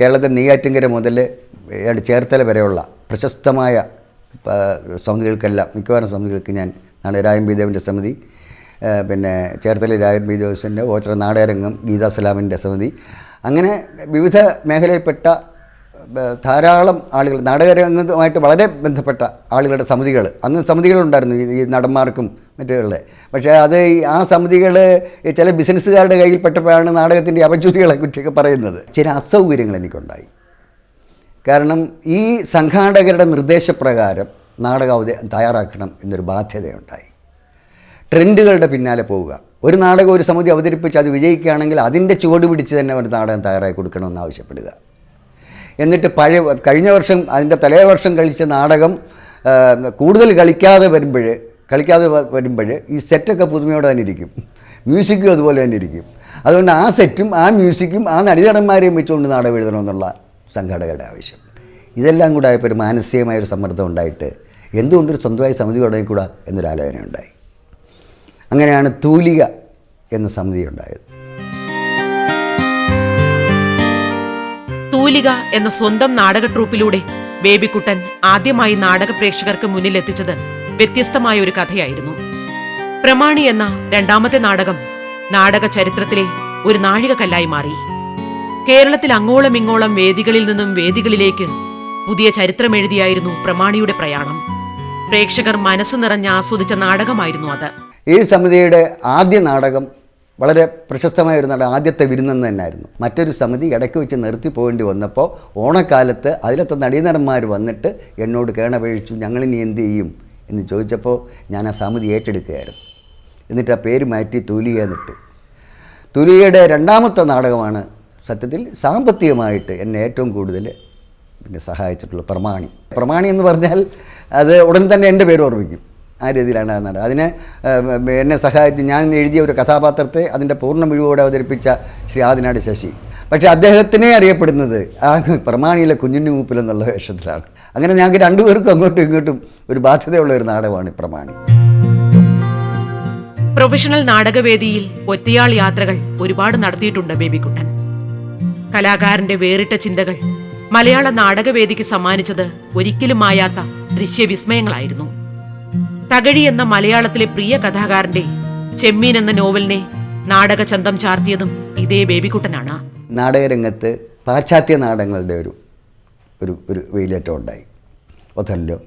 കേരളത്തിൽ നെയ്യാറ്റിൻകര മുതൽ ചേർത്തല വരെയുള്ള പ്രശസ്തമായ സമിതികൾക്കെല്ലാം മിക്കവാറും സമിതികൾക്ക് ഞാൻ രായം ബി ദേവൻ്റെ സമിതി, പിന്നെ ചേർത്തല രായം ബി ദേവസിൻ്റെ ഓച്ചിറ നാടകരംഗം ഗീതാ സലാമിൻ്റെ സമിതി, അങ്ങനെ വിവിധ മേഖലയിൽപ്പെട്ട ധാരാളം ആളുകൾ, നാടകരംഗവുമായിട്ട് വളരെ ബന്ധപ്പെട്ട ആളുകളുടെ സമിതികൾ, അന്ന് സമിതികളുണ്ടായിരുന്നു ഈ നടന്മാർക്കും മറ്റുള്ള. പക്ഷേ അത് ആ സമിതികൾ ചില ബിസിനസ്സുകാരുടെ കയ്യിൽപ്പെട്ടപ്പോഴാണ് നാടകത്തിൻ്റെ അപച്യുതികളെ കുറിച്ചൊക്കെ പറയുന്നത്. ചില അസൗകര്യങ്ങൾ എനിക്കുണ്ടായി. കാരണം ഈ സംഘാടകരുടെ നിർദ്ദേശപ്രകാരം നാടകം തയ്യാറാക്കണം എന്നൊരു ബാധ്യതയുണ്ടായി. ട്രെൻഡുകളുടെ പിന്നാലെ പോവുക. ഒരു നാടകം ഒരു സമിതി അവതരിപ്പിച്ച് അത് വിജയിക്കുകയാണെങ്കിൽ അതിൻ്റെ ചുവട് പിടിച്ച് തന്നെ ഒരു നാടകം തയ്യാറാക്കി കൊടുക്കണമെന്ന് ആവശ്യപ്പെടുക. എന്നിട്ട് കഴിഞ്ഞ വർഷം അതിൻ്റെ തലേ വർഷം കളിച്ച നാടകം കൂടുതൽ കളിക്കാതെ വരുമ്പോൾ ഈ സെറ്റൊക്കെ പുതുമയോടെ തന്നെ ഇരിക്കും, മ്യൂസിക്കും അതുപോലെ തന്നെ ഇരിക്കും. അതുകൊണ്ട് ആ സെറ്റും ആ മ്യൂസിക്കും ആ നടീനടന്മാരെയും വെച്ചുകൊണ്ട് നാടകം എഴുതണമെന്നുള്ള സംഘാടകരുടെ ആവശ്യം. ഇതെല്ലാം കൂടെ ആയപ്പോൾ ഒരു മാനസികമായൊരു സമ്മർദ്ദം ഉണ്ടായിട്ട് എന്തുകൊണ്ടൊരു സ്വന്തമായി സമിതി തുടങ്ങിക്കൂടാ എന്നൊരാലോചന ഉണ്ടായി. അങ്ങനെയാണ് തൂലിക എന്ന സമിതി ഉണ്ടായത്. തൂലിക എന്ന സ്വന്തം നാടക ട്രൂപ്പിലൂടെ ബേബിക്കുട്ടൻ ആദ്യമായി നാടക പ്രേക്ഷകർക്ക് മുന്നിലെത്തിച്ചത് വ്യത്യസ്തമായ ഒരു കഥയായിരുന്നു. പ്രമാണി എന്ന രണ്ടാമത്തെ നാടകം നാടക ചരിത്രത്തിലെ ഒരു നാഴികക്കല്ലായി മാറി. കേരളത്തിൽ അങ്ങോളം ഇങ്ങോളം വേദികളിൽ നിന്നും വേദികളിലേക്ക് പുതിയ ചരിത്രമെഴുതിയായിരുന്നു പ്രമാണിയുടെ പ്രയാണം. പ്രേക്ഷകർ മനസ്സു നിറഞ്ഞ് ആസ്വദിച്ച നാടകമായിരുന്നു അത്. ഈ സമിതിയുടെ ആദ്യ നാടകം വളരെ പ്രശസ്തമായ ഒരു നാടകം ആദ്യത്തെ വിരുന്നെന്ന് തന്നെയായിരുന്നു. മറ്റൊരു സമിതി ഇടയ്ക്ക് വെച്ച് നിർത്തി പോകേണ്ടി വന്നപ്പോൾ ഓണക്കാലത്ത് അതിലത്തെ നടീനടന്മാർ വന്നിട്ട് എന്നോട് കേണപേക്ഷിച്ചു, ഞങ്ങളിനി എന്ത് ചെയ്യും എന്ന് ചോദിച്ചപ്പോൾ ഞാൻ ആ സമിതി ഏറ്റെടുക്കുകയായിരുന്നു. എന്നിട്ട് ആ പേര് മാറ്റി തൂലിക എന്നിട്ടു. തൂലികയുടെ രണ്ടാമത്തെ നാടകമാണ് സത്യത്തിൽ സാമ്പത്തികമായിട്ട് എന്നെ ഏറ്റവും കൂടുതൽ പിന്നെ സഹായിച്ചിട്ടുള്ള പ്രമാണി എന്ന് പറഞ്ഞാൽ അത് ഉടൻ തന്നെ എൻ്റെ പേര് ഓർമ്മിക്കും. ആ രീതിയിലാണ് അത് നടന്നത്. അതിന് എന്നെ സഹായിച്ച് ഞാൻ എഴുതിയ ഒരു കഥാപാത്രത്തെ അതിൻ്റെ പൂർണ്ണ മിഴിവോടെ അവതരിപ്പിച്ച ശ്രീ ആദിനാട് ശശി. പക്ഷേ അദ്ദേഹത്തിനെ അറിയപ്പെടുന്നത് ആ പ്രമാണിയിലെ കുഞ്ഞുണ്ണി മൂപ്പിലെന്നുള്ള വേഷത്തിലാണ്. അങ്ങനെ ഞങ്ങൾക്ക് രണ്ടുപേർക്കും അങ്ങോട്ടും ഇങ്ങോട്ടും ഒരു ബാധ്യതയുള്ള ഒരു നാടകമാണ് പ്രമാണി. പ്രൊഫഷണൽ നാടകവേദിയിൽ ഒറ്റയാൾ യാത്രകൾ ഒരുപാട് നടത്തിയിട്ടുണ്ട് ബേബിക്കുട്ടൻ. കലാകാരന്റെ വേറിട്ട ചിന്തകൾ മലയാള നാടകവേദിക്ക് സമ്മാനിച്ചത് ഒരിക്കലും മായാത്ത ദൃശ്യവിസ്മയങ്ങളായിരുന്നു. തകഴി എന്ന മലയാളത്തിലെ പ്രിയ കഥാകാരന്റെ ചെമ്മീൻ എന്ന നോവലിനെ നാടകചന്തം ചാർത്തിയതും ഇതേ ബേബിക്കുട്ടനാണ്. നാടകരംഗത്ത് പാശ്ചാത്യ നാടകങ്ങളുടെ ഒരു വെയിലേറ്റം ഉണ്ടായി. ഒഥല്ലോ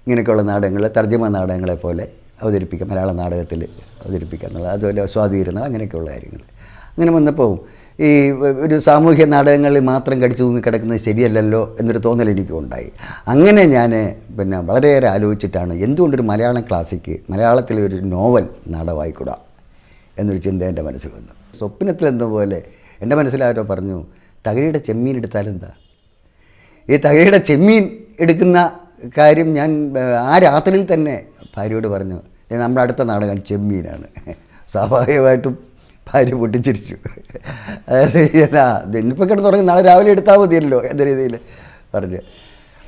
ഇങ്ങനെയൊക്കെയുള്ള നാടകങ്ങൾ തർജ്ജമ നാടകങ്ങളെ പോലെ അവതരിപ്പിക്കുക, മലയാള നാടകത്തിൽ അവതരിപ്പിക്കുക എന്നുള്ളത്, അതുപോലെ സ്വാധീനം, അങ്ങനെയൊക്കെയുള്ള കാര്യങ്ങൾ. അങ്ങനെ വന്നപ്പോൾ ഈ ഒരു സാമൂഹ്യ നാടകങ്ങളിൽ മാത്രം കടിച്ചു തൂങ്ങി കിടക്കുന്നത് ശരിയല്ലല്ലോ എന്നൊരു തോന്നൽ എനിക്കും ഉണ്ടായി. അങ്ങനെ ഞാൻ പിന്നെ വളരെയേറെ ആലോചിച്ചിട്ടാണ് എന്തുകൊണ്ടൊരു മലയാളം ക്ലാസിക്ക്, മലയാളത്തിലെ ഒരു നോവൽ നാടകമായിക്കൂടാ എന്നൊരു ചിന്ത എൻ്റെ മനസ്സിൽ വന്നു. സ്വപ്നത്തിലെന്ന പോലെ എൻ്റെ മനസ്സിലാരോ പറഞ്ഞു, തകഴിയുടെ ചെമ്മീൻ എടുത്താലെന്താ? ഈ തകഴിയുടെ ചെമ്മീൻ എടുക്കുന്ന കാര്യം ഞാൻ ആ രാത്രിയിൽ തന്നെ ഭാര്യയോട് പറഞ്ഞു, നമ്മുടെ അടുത്ത നാടകം ചെമ്മീനാണ്. സ്വാഭാവികമായിട്ടും ഭാര്യ പൊട്ടിച്ചിരിച്ചു. അതായത് ഇന്നിപ്പോൾ കിടന്ന് തുടങ്ങി നാളെ രാവിലെ എടുത്താൽ മതിയല്ലോ എന്ന രീതിയിൽ പറഞ്ഞു.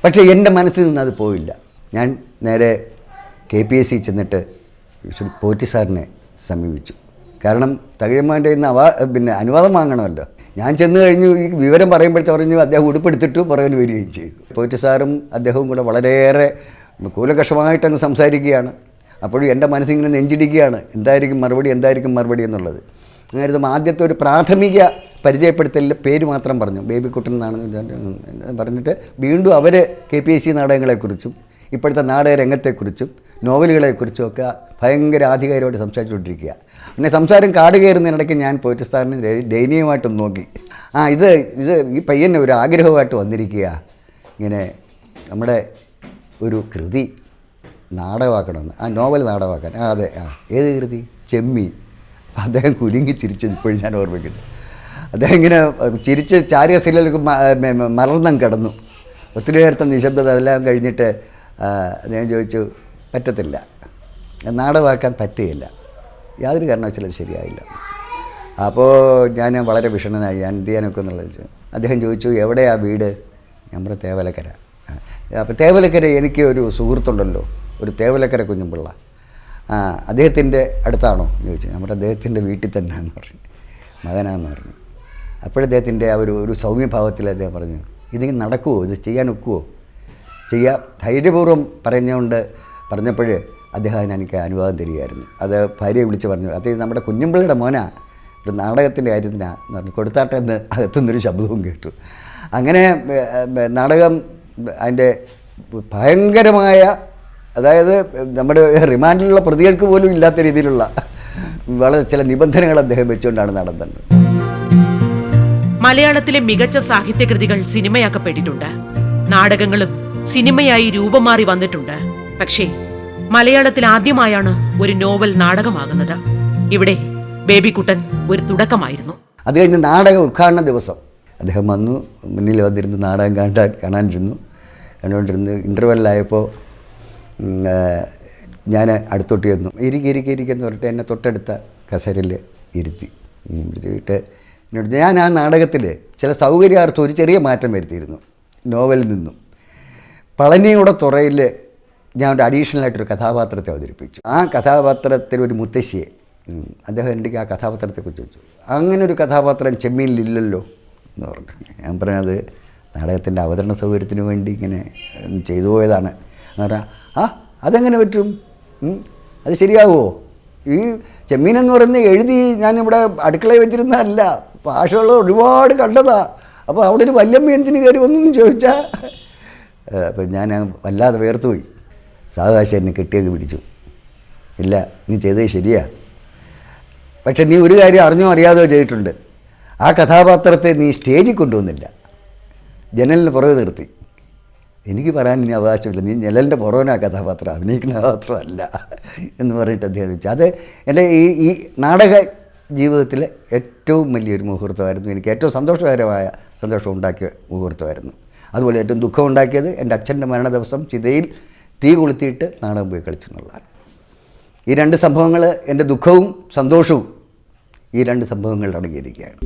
പക്ഷേ എൻ്റെ മനസ്സിൽ നിന്ന് അത് പോയില്ല. ഞാൻ നേരെ KPSC ചെന്നിട്ട് പോറ്റി സാറിനെ സമീപിച്ചു. കാരണം തകഴിയമ്മാൻ്റെ ഇന്ന് അനുവാദം വാങ്ങണമല്ലോ. ഞാൻ ചെന്ന് കഴിഞ്ഞു, ഈ വിവരം പറയുമ്പോഴത്തെ പറഞ്ഞു അദ്ദേഹം ഉടുപ്പെടുത്തിട്ട് പുറകിൽ വരികയും ചെയ്തു. പോറ്റി സാറും അദ്ദേഹവും കൂടെ വളരെയേറെ കൂലകഷമായിട്ടങ്ങ് സംസാരിക്കുകയാണ്. അപ്പോഴും എൻ്റെ മനസ്സിങ്ങനെ നെഞ്ചിടിക്കുകയാണ്, എന്തായിരിക്കും മറുപടി എന്നുള്ളത്. അങ്ങനെ ആദ്യത്തെ ഒരു പ്രാഥമിക പരിചയപ്പെടുത്തലിൽ പേര് മാത്രം പറഞ്ഞു, ബേബിക്കുട്ടൻ എന്നാണ് പറഞ്ഞിട്ട് വീണ്ടും അവർ KPSC നാടകങ്ങളെക്കുറിച്ചും ഇപ്പോഴത്തെ നാടക രംഗത്തെക്കുറിച്ചും നോവലുകളെക്കുറിച്ചും ഒക്കെ ഭയങ്കര ആധികാരികമായിട്ട് സംസാരിച്ചുകൊണ്ടിരിക്കുക. പിന്നെ സംസാരം കാട് കയറുന്നതിനിടയ്ക്ക് ഞാൻ പോറ്റി സാറിന് ദയനീയമായിട്ടും നോക്കി. ഇത് ഈ പയ്യനെ ഒരു ആഗ്രഹമായിട്ട് വന്നിരിക്കുക, ഇങ്ങനെ നമ്മുടെ ഒരു കൃതി നാടകമാക്കണമെന്ന്, ആ നോവൽ നാടകമാക്കാൻ. അതെ, ഏത് കൃതി? ചെമ്മീൻ. അദ്ദേഹം കുലുങ്ങി ചിരിച്ചത് ഇപ്പോഴും ഞാൻ ഓർമ്മിക്കുന്നു. അദ്ദേഹം ഇങ്ങനെ ചിരിച്ച് ചാരികശീലർക്ക് മലർന്നം കിടന്നു. ഒത്തിരി നേരത്തെ നിശബ്ദത. അതെല്ലാം കഴിഞ്ഞിട്ട് അദ്ദേഹം ചോദിച്ചു, പറ്റത്തില്ല, നാടകമാക്കാൻ പറ്റുകയില്ല, യാതൊരു കാരണവശാലും ശരിയായില്ല. അപ്പോൾ ഞാൻ വളരെ വിഷണ്ണനായി, ഞാൻ എന്ത് ചെയ്യാനൊക്കെ എന്നുള്ളത് ചോദിച്ചു. അദ്ദേഹം ചോദിച്ചു, എവിടെയാ വീട്? ഞാൻ പറഞ്ഞു, തേവലക്കര. അപ്പോൾ തേവലക്കര എനിക്ക് ഒരു സുഹൃത്തുണ്ടല്ലോ, ഒരു തേവലക്കര കുഞ്ഞുപിള്ള, അദ്ദേഹത്തിൻ്റെ അടുത്താണോ എന്ന് ചോദിച്ചു. നമ്മുടെ അദ്ദേഹത്തിൻ്റെ വീട്ടിൽ തന്നെയാണെന്ന് പറഞ്ഞു, മകനാന്ന് പറഞ്ഞു. അപ്പോഴദ്ദേഹത്തിൻ്റെ ആ ഒരു സൗമ്യഭാവത്തിൽ അദ്ദേഹം പറഞ്ഞു, ഇതിങ്ങനെ നടക്കുമോ, ഇത് ചെയ്യാൻ ഒക്കുമോ, ചെയ്യാം, ധൈര്യപൂർവ്വം പറഞ്ഞപ്പോൾ അദ്ദേഹം എനിക്ക് അനുവാദം തരികയായിരുന്നു. അത് ഭാര്യയെ വിളിച്ച് പറഞ്ഞു, അത് നമ്മുടെ കുഞ്ഞുമ്പിള്ളയുടെ മോനാ, ഒരു നാടകത്തിൻ്റെ കാര്യത്തിനാണ് എന്ന് പറഞ്ഞു, കൊടുത്താട്ടെ എന്ന് അകത്തുനിന്നൊരു ശബ്ദവും കേട്ടു. അങ്ങനെ നാടകം അതിൻ്റെ ഭയങ്കരമായ, അതായത് നമ്മുടെ റിമാൻഡിലുള്ള പ്രതികൾക്ക് പോലും ഇല്ലാത്ത രീതിയിലുള്ള വളരെ ചില നിബന്ധനകൾ അദ്ദേഹം വെച്ചുകൊണ്ടാണ് നടന്നത്. മലയാളത്തിലെ മികച്ച സാഹിത്യകൃതികൾ സിനിമയാക്കപ്പെട്ടിട്ടുണ്ട്. നാടകങ്ങളും സിനിമയായി രൂപം മാറി വന്നിട്ടുണ്ട്. പക്ഷേ മലയാളത്തിൽ ആദ്യമായാണ് ഒരു നോവൽ നാടകമാകുന്നത്. ഇവിടെ ബേബിക്കുട്ടൻ ഒരു തുടക്കമായിരുന്നു. അത് കഴിഞ്ഞ് നാടക ഉദ്ഘാടന ദിവസം അദ്ദേഹം വന്നു, മുന്നിൽ വന്നിരുന്നു, നാടകം കണ്ടുകൊണ്ടിരുന്നു. ഇൻ്റർവെല്ലായപ്പോൾ ഞാൻ അടുത്തോട്ട് ചെന്നു. ഇരിക്കെന്ന് പറഞ്ഞിട്ട് എന്നെ തൊട്ടടുത്ത കസേരയിൽ ഇരുത്തിയിട്ട് എന്നോട്, ഞാൻ ആ നാടകത്തിൽ ചില സൗകര്യാർത്ഥം ഒരു ചെറിയ മാറ്റം വരുത്തിയിരുന്നു. നോവലിൽ നിന്നും പളനിയുടെ തുറയിൽ ഞാൻ ഒരു അഡീഷണലായിട്ടൊരു കഥാപാത്രത്തെ അവതരിപ്പിച്ചു. ആ കഥാപാത്രത്തിൽ ഒരു മുത്തശ്ശിയെ, അദ്ദേഹം എനിക്ക് ആ കഥാപാത്രത്തെക്കുറിച്ച് ചോദിച്ചു, അങ്ങനെ ഒരു കഥാപാത്രം ചെമ്മീനിലില്ലല്ലോ എന്ന് പറഞ്ഞു. ഞാൻ പറഞ്ഞത് നാടകത്തിൻ്റെ അവതരണ സൗകര്യത്തിന് വേണ്ടി ഇങ്ങനെ ചെയ്തു പോയതാണ് എന്ന് പറഞ്ഞാൽ, അതെങ്ങനെ പറ്റും, അത് ശരിയാവുമോ, ഈ ചെമ്മീനെന്ന് പറയുന്നത് എഴുതി ഞാനിവിടെ അടുക്കളയിൽ വെച്ചിരുന്നതല്ല, ഭാഷകൾ ഒരുപാട് കണ്ടതാ, അപ്പോൾ അവിടെ ഒരു വല്യമ്മ എന്തിന് കയറി ഒന്നും ചോദിച്ചാൽ. അപ്പം ഞാൻ വല്ലാതെ വേർത്തുപോയി. സാവകാശം എന്നെ കെട്ടിയൊക്കെ പിടിച്ചു. ഇല്ല, നീ ചെയ്തത് ശരിയാ, പക്ഷെ നീ ഒരു കാര്യം അറിഞ്ഞോ അറിയാതെയോ ചെയ്തിട്ടുണ്ട്. ആ കഥാപാത്രത്തെ നീ സ്റ്റേജിൽ കൊണ്ടുവന്നില്ല, ജനലിന് പുറകെ നിർത്തി. എനിക്ക് പറയാൻ ഇനി അവകാശമില്ല, നീ ജനലിൻ്റെ പുറകിനാ കഥാപാത്രം, അഭിനയിക്കുന്ന കഥാപാത്രമല്ല എന്ന് പറഞ്ഞിട്ട് അദ്ദേഹം ചോദിച്ചു. അത് എൻ്റെ ഈ നാടക ജീവിതത്തിലെ ഏറ്റവും വലിയൊരു മുഹൂർത്തമായിരുന്നു. എനിക്ക് ഏറ്റവും സന്തോഷം ഉണ്ടാക്കിയ മുഹൂർത്തമായിരുന്നു. അതുപോലെ ഏറ്റവും ദുഃഖം ഉണ്ടാക്കിയത് എൻ്റെ അച്ഛൻ്റെ മരണ ദിവസം ചിതയിൽ തീ കൊളുത്തിയിട്ട് നാടകം പോയി കളിച്ചു എന്നുള്ളതാണ്. ഈ രണ്ട് സംഭവങ്ങൾ, എൻ്റെ ദുഃഖവും സന്തോഷവും ഈ രണ്ട് സംഭവങ്ങളിൽ അടങ്ങിയിരിക്കുകയാണ്.